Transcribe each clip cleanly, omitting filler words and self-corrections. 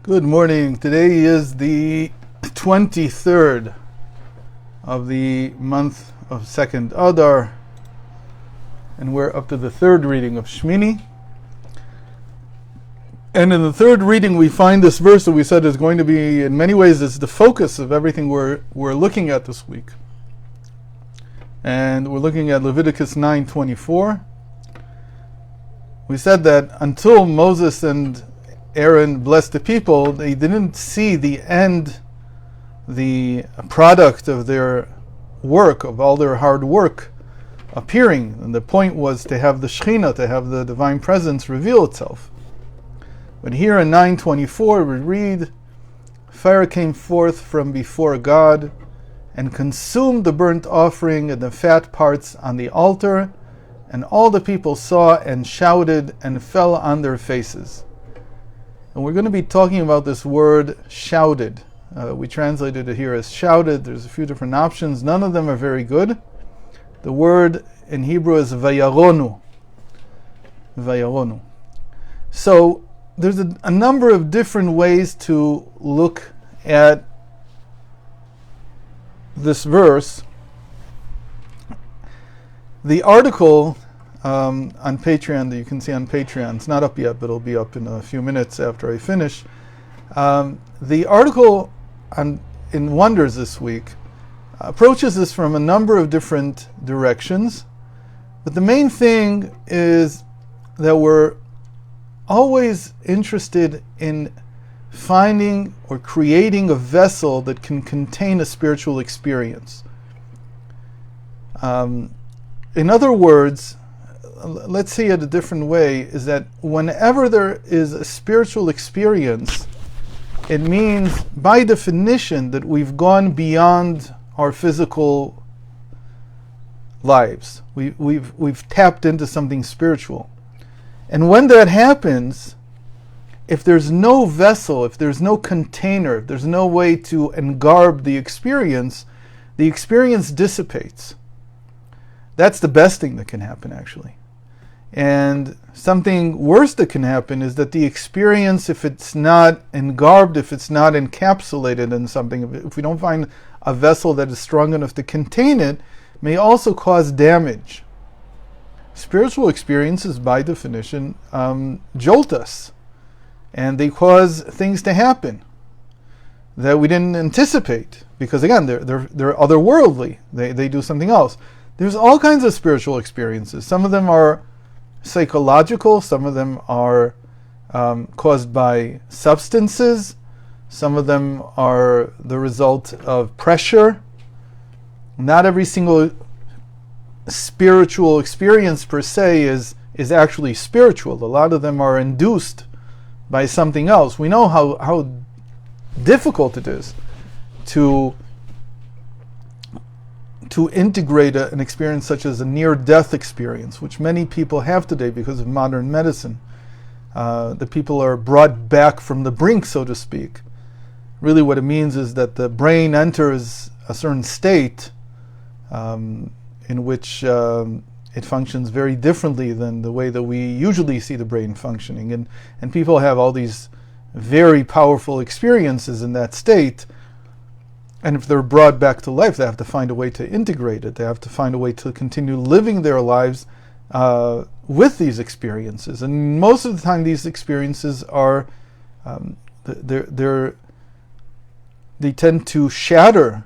Good morning. Today is the 23rd of the month of second Adar, and we're up to the third reading of Shemini. And in the third reading we find this verse that we said is going to be, in many ways, is the focus of everything we're looking at this week. And we're looking at Leviticus 9:24. We said that until Moses and Aaron blessed the people, they didn't see the end, the product of their work, of all their hard work appearing. And the point was to have the Shekhinah, to have the divine presence reveal itself. But here in 9:24 we read, "Fire came forth from before God and consumed the burnt offering and the fat parts on the altar, and all the people saw and shouted and fell on their faces." And we're going to be talking about this word shouted. We translated it here as shouted. There's a few different options. None of them are very good. The word in Hebrew is vayaronu. Vayaronu. So there's a number of different ways to look at this verse. The article on Patreon that you can see on Patreon, it's not up yet, but it'll be up in a few minutes after I finish. The article in Wonders this week approaches this from a number of different directions, but the main thing is that we're always interested in finding or creating a vessel that can contain a spiritual experience. In other words, let's see it a different way, is that whenever there is a spiritual experience, it means by definition that we've gone beyond our physical lives. We've tapped into something spiritual. And when that happens, if there's no vessel, if there's no container, if there's no way to engarb the experience dissipates. That's the best thing that can happen, actually. And something worse that can happen is that the experience, if it's not engarbed, if it's not encapsulated in something, if we don't find a vessel that is strong enough to contain it, may also cause damage. Spiritual experiences, by definition, jolt us, and they cause things to happen that we didn't anticipate, because again, they're otherworldly. They do something else. There's all kinds of spiritual experiences. Some of them are psychological, some of them are caused by substances, some of them are the result of pressure. Not every single spiritual experience per se is actually spiritual. A lot of them are induced by something else. We know how difficult it is to integrate an experience such as a near-death experience, which many people have today because of modern medicine. The people are brought back from the brink, so to speak. Really what it means is that the brain enters a certain state in which it functions very differently than the way that we usually see the brain functioning. And people have all these very powerful experiences in that state. And if they're brought back to life, they have to find a way to integrate it. They have to find a way to continue living their lives with these experiences. And most of the time, these experiences are they tend to shatter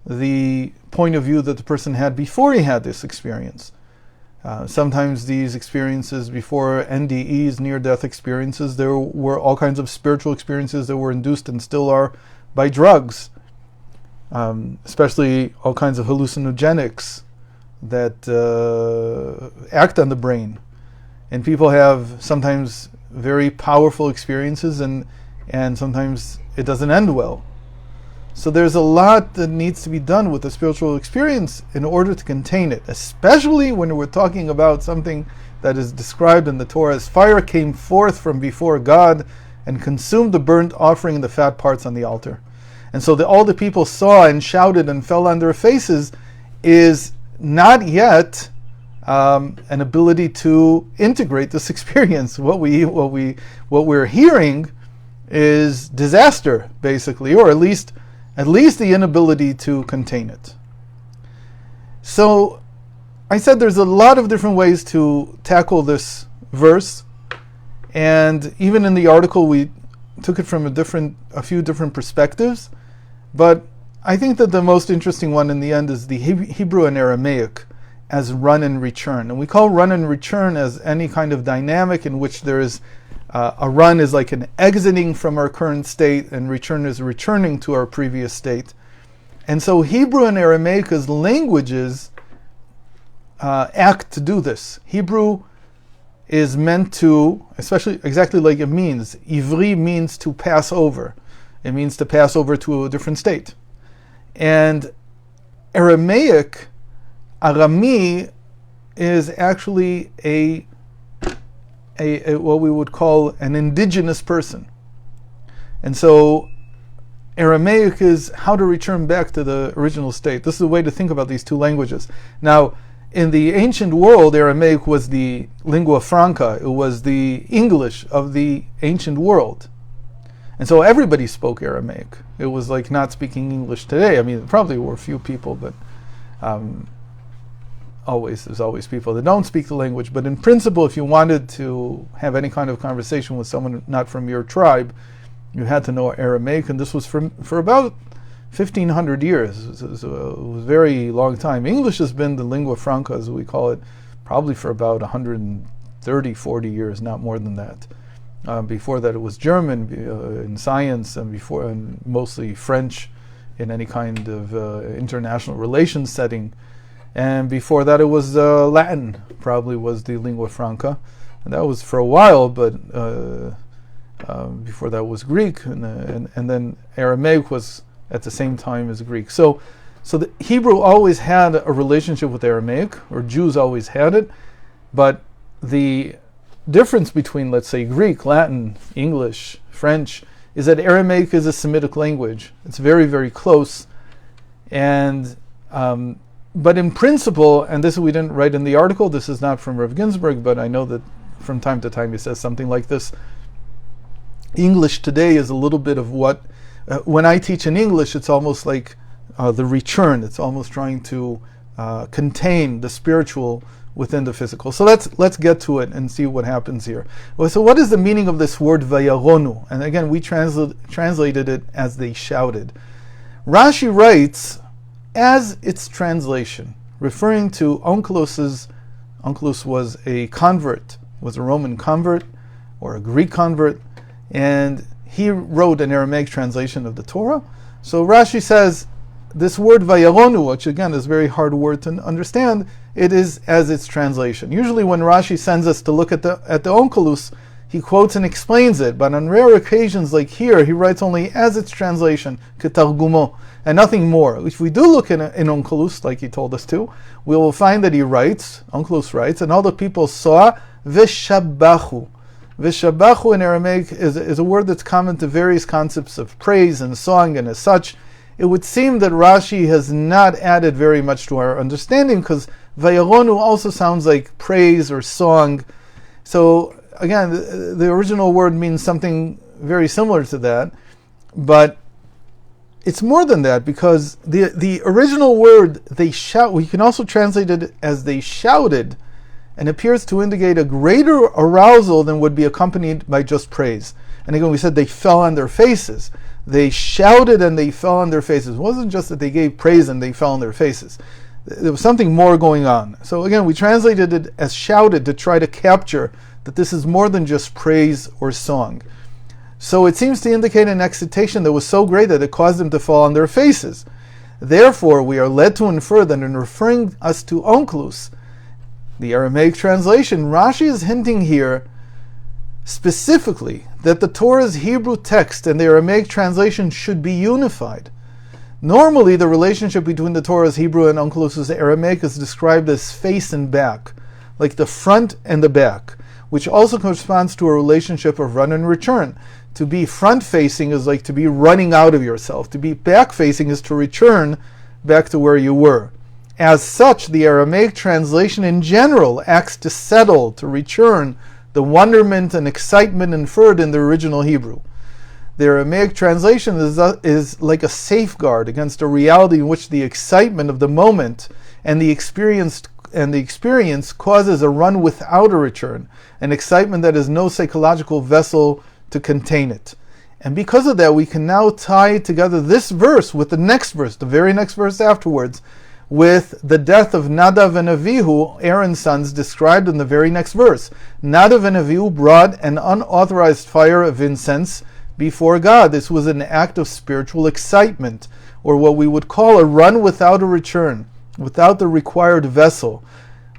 the point of view that the person had before he had this experience. Sometimes these experiences before NDEs, near-death experiences, there were all kinds of spiritual experiences that were induced and still are by drugs. Especially all kinds of hallucinogenics that act on the brain. And people have sometimes very powerful experiences and sometimes it doesn't end well. So there's a lot that needs to be done with the spiritual experience in order to contain it, especially when we're talking about something that is described in the Torah as fire came forth from before God and consumed the burnt offering and the fat parts on the altar. And so all the people saw and shouted and fell on their faces is not yet an ability to integrate this experience. What we're hearing is disaster, basically, or at least the inability to contain it. So I said there's a lot of different ways to tackle this verse, and even in the article we took it from a few different perspectives, but I think that the most interesting one in the end is the Hebrew and Aramaic as run and return. And we call run and return as any kind of dynamic in which there is a run is like an exiting from our current state, and return is returning to our previous state. And so Hebrew and Aramaic as languages act to do this. Hebrew is meant to, especially exactly like it means, Ivri means to pass over. It means to pass over to a different state. And Aramaic, Arami, is actually a what we would call an indigenous person. And so Aramaic is how to return back to the original state. This is a way to think about these two languages. Now, in the ancient world, Aramaic was the lingua franca. It was the English of the ancient world. And so everybody spoke Aramaic. It was like not speaking English today. I mean, there probably were a few people, but there's always people that don't speak the language. But in principle, if you wanted to have any kind of conversation with someone not from your tribe, you had to know Aramaic, and this was for about 1,500 years. It was a very long time. English has been the lingua franca, as we call it, probably for about 130, 40 years, not more than that. Before that, it was German in science, and mostly French in any kind of international relations setting. And before that, it was Latin, probably was the lingua franca. And that was for a while, but before that was Greek, and then Aramaic was at the same time as Greek. So the Hebrew always had a relationship with Aramaic, or Jews always had it, but the difference between, let's say, Greek, Latin, English, French, is that Aramaic is a Semitic language. It's very, very close. And but in principle, and this we didn't write in the article, this is not from Rav Ginsburg, but I know that from time to time he says something like this. English today is a little bit of what, when I teach in English, it's almost like the return. It's almost trying to contain the spiritual within the physical. So let's get to it and see what happens here. Well, so what is the meaning of this word vayaronu? And again, we translated it as they shouted. Rashi writes, as its translation, referring to Onkelos was a convert, was a Roman convert or a Greek convert, and he wrote an Aramaic translation of the Torah. So Rashi says, this word vayaronu, which again is a very hard word to understand, it is as its translation. Usually when Rashi sends us to look at the Onkelos, he quotes and explains it, but on rare occasions like here, he writes only as its translation, ketargumo, and nothing more. If we do look in Onkelos, like he told us to, we will find that Onkelos writes, and all the people saw veshabachu. Veshabachu in Aramaic is a word that's common to various concepts of praise and song, and as such, it would seem that Rashi has not added very much to our understanding, because vayaronu also sounds like praise or song. So again, the original word means something very similar to that, but it's more than that, because the original word, they shout, we can also translate it as they shouted, and appears to indicate a greater arousal than would be accompanied by just praise. And again, we said they fell on their faces. They shouted and they fell on their faces. It wasn't just that they gave praise and they fell on their faces. There was something more going on. So again, we translated it as shouted to try to capture that this is more than just praise or song. So it seems to indicate an excitation that was so great that it caused them to fall on their faces. Therefore, we are led to infer that in referring us to Onkelos, the Aramaic translation, Rashi is hinting here specifically that the Torah's Hebrew text and the Aramaic translation should be unified. Normally, the relationship between the Torah's Hebrew and Onkelos' Aramaic is described as face and back, like the front and the back, which also corresponds to a relationship of run and return. To be front-facing is like to be running out of yourself. To be back-facing is to return back to where you were. As such, the Aramaic translation in general acts to settle, to return, the wonderment and excitement inferred in the original Hebrew. The Aramaic translation is like a safeguard against a reality in which the excitement of the moment and the experience causes a run without a return, an excitement that has no psychological vessel to contain it. And because of that, we can now tie together this verse with the next verse, the very next verse afterwards, with the death of Nadav and Avihu, Aaron's sons, described in the very next verse. Nadav and Avihu brought an unauthorized fire of incense before God. This was an act of spiritual excitement, or what we would call a run without a return, without the required vessel.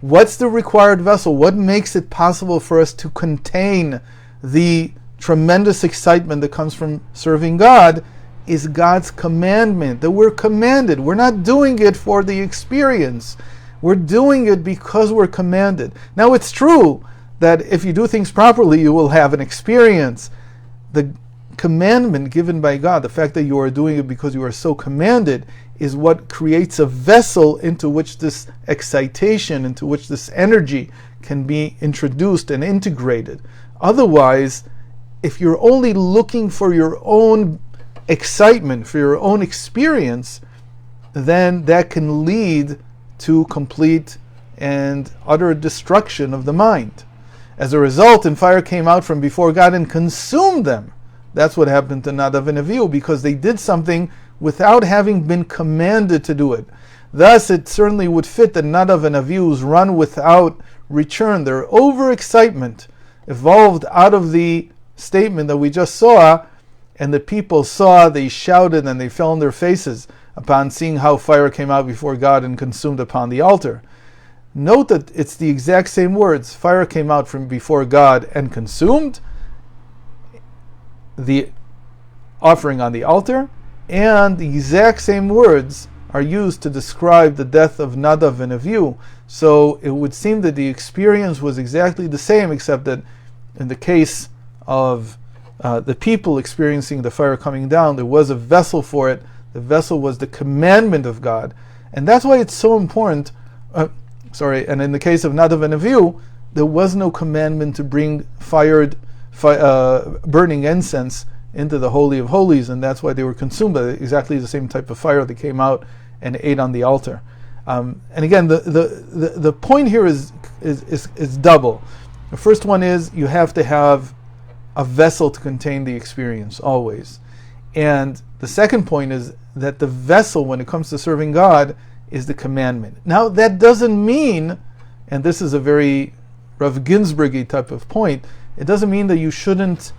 What's the required vessel? What makes it possible for us to contain the tremendous excitement that comes from serving God is God's commandment, that we're commanded. We're not doing it for the experience. We're doing it because we're commanded. Now, it's true that if you do things properly, you will have an experience. The commandment given by God, the fact that you are doing it because you are so commanded, is what creates a vessel into which this excitation, into which this energy can be introduced and integrated. Otherwise, if you're only looking for your own excitement, for your own experience, then that can lead to complete and utter destruction of the mind. As a result, and fire came out from before God and consumed them. That's what happened to Nadav and Avihu, because they did something without having been commanded to do it. Thus, it certainly would fit that Nadav and Avihu's run without return, their overexcitement, evolved out of the statement that we just saw, and the people saw, they shouted, and they fell on their faces upon seeing how fire came out before God and consumed upon the altar. Note that it's the exact same words. Fire came out from before God and consumed the offering on the altar, and the exact same words are used to describe the death of Nadav and Avihu. So it would seem that the experience was exactly the same, except that in the case of the people experiencing the fire coming down, there was a vessel for it. The vessel was the commandment of God. And that's why it's so important. And in the case of Nadav and Avihu, there was no commandment to bring burning incense into the Holy of Holies, and that's why they were consumed by exactly the same type of fire that came out and ate on the altar. And again, the point here is double. The first one is you have to have a vessel to contain the experience, always. And the second point is that the vessel, when it comes to serving God, is the commandment. Now, that doesn't mean, and this is a very Rav Ginsburgy type of point, it doesn't mean that you shouldn't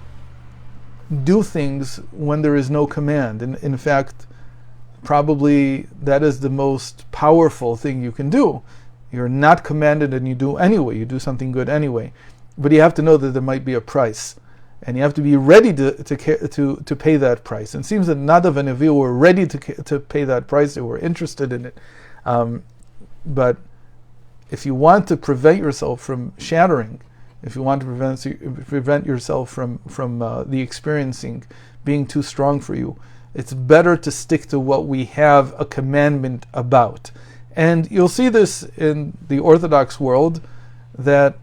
do things when there is no command. In fact, probably that is the most powerful thing you can do. You're not commanded and you do anyway. You do something good anyway. But you have to know that there might be a price. And you have to be ready to pay that price. And it seems that Nadav and Avihu were ready to pay that price. They were interested in it. But if you want to prevent yourself from shattering, if you want to prevent yourself from the experiencing being too strong for you, it's better to stick to what we have a commandment about. And you'll see this in the Orthodox world, that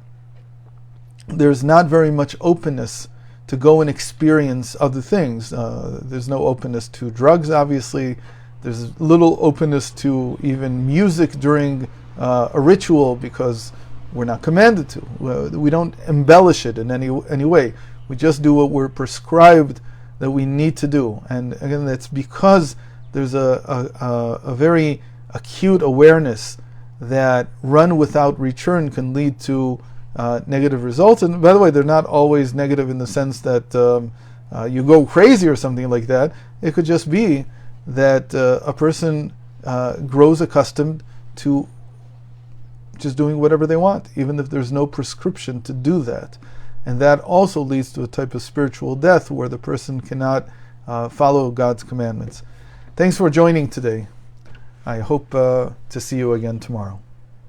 there's not very much openness to go and experience other things. There's no openness to drugs, obviously. There's little openness to even music during a ritual, because we're not commanded to. We don't embellish it in any way. We just do what we're prescribed that we need to do. And again, that's because there's a very acute awareness that run without return can lead to negative results. And by the way, they're not always negative in the sense that you go crazy or something like that. It could just be that a person grows accustomed to just doing whatever they want, even if there's no prescription to do that. And that also leads to a type of spiritual death where the person cannot follow God's commandments. Thanks for joining today. I hope to see you again tomorrow.